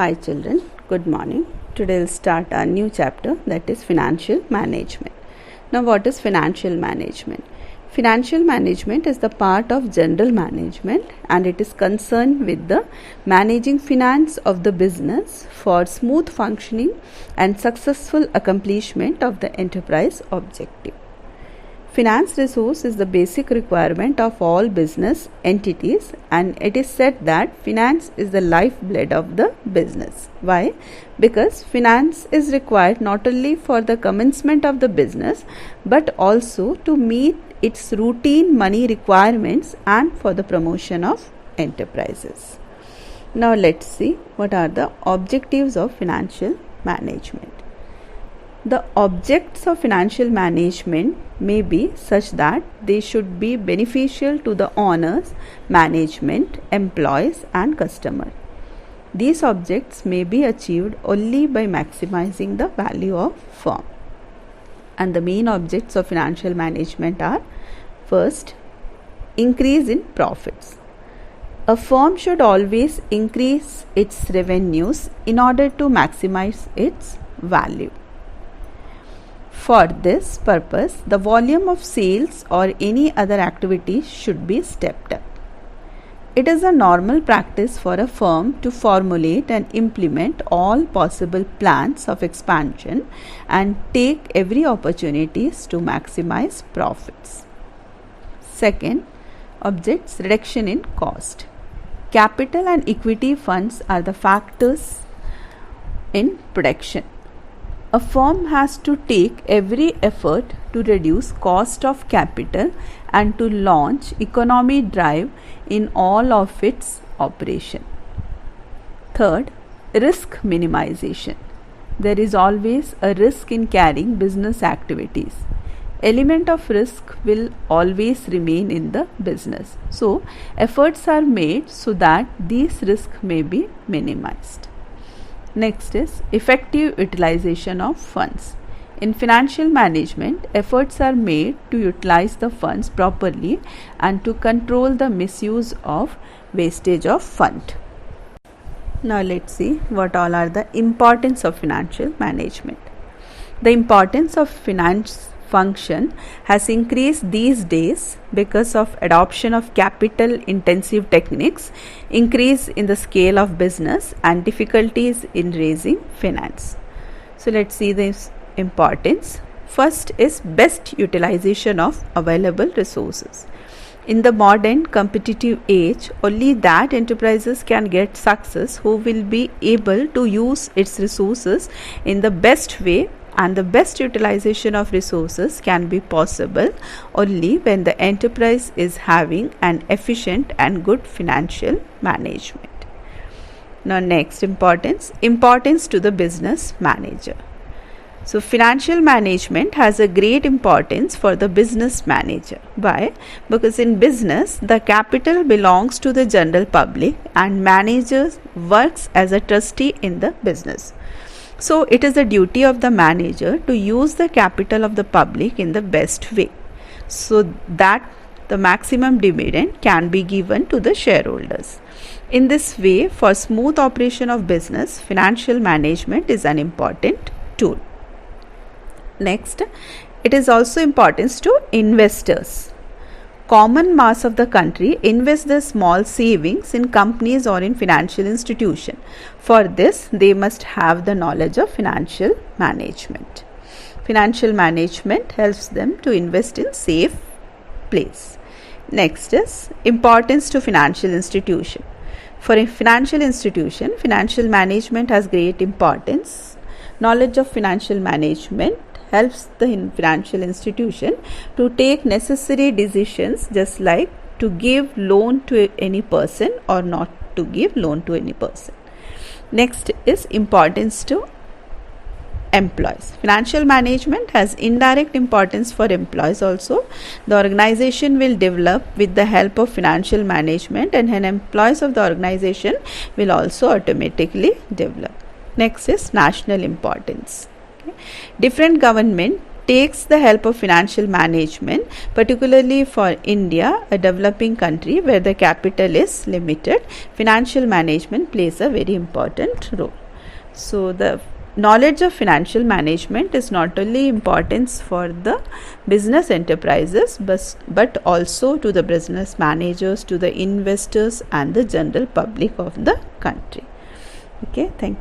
Hi children, good morning. Today we'll start our new chapter, that is financial management. Now what is financial management? Financial management is the part of general management and it is concerned with the managing finance of the business for smooth functioning and successful accomplishment of the enterprise objective. Finance resource is the basic requirement of all business entities and it is said that finance is the lifeblood of the business. Why? Because finance is required not only for the commencement of the business but also to meet its routine money requirements and for the promotion of enterprises. Now let's see what are the objectives of financial management. The objects of financial management may be such that they should be beneficial to the owners, management, employees and customer. These objects may be achieved only by maximizing the value of firm. And the main objects of financial management are: first, increase in profits. A firm should always increase its revenues in order to maximize its value. For this purpose, the volume of sales or any other activity should be stepped up. It is a normal practice for a firm to formulate and implement all possible plans of expansion and take every opportunity to maximize profits. Second, objects reduction in cost. Capital and equity funds are the factors in production. A firm has to take every effort to reduce cost of capital and to launch economy drive in all of its operation. Third, risk minimization. There is always a risk in carrying business activities. Element of risk will always remain in the business. So, efforts are made so that these risks may be minimized. Next is effective utilization of funds. In financial management, efforts are made to utilize the funds properly and to control the misuse of wastage of fund. Now let's see what all are the importance of financial management. The importance of finance function has increased these days because of adoption of capital intensive techniques, increase in the scale of business and difficulties in raising finance. So let's see this importance. First is best utilization of available resources. In the modern competitive age, only that enterprises can get success who will be able to use its resources in the best way, and the best utilization of resources can be possible only when the enterprise is having an efficient and good financial management. Now next importance to the business manager. So financial management has a great importance for the business manager. Why? Because in business the capital belongs to the general public and manager works as a trustee in the business. So it is the duty of the manager to use the capital of the public in the best way so that the maximum dividend can be given to the shareholders. In this way, for smooth operation of business, financial management is an important tool. Next, it is also importance to investors. Common mass of the country invest their small savings in companies or in financial institution. For this, they must have the knowledge of financial management. Financial management helps them to invest in safe place. Next is importance to financial institution. For a financial institution, financial management has great importance. Knowledge of financial management helps the financial institution to take necessary decisions, just like to give loan to any person or not to give loan to any person. Next is importance to employees. Financial management has indirect importance for employees also. The organization will develop with the help of financial management and employees of the organization will also automatically develop. Next is national importance. Different government takes the help of financial management, particularly for India, a developing country where the capital is limited. Financial management plays a very important role. So the knowledge of financial management is not only importance for the business enterprises but also to the business managers, to the investors and the general public of the country. Okay, thank you.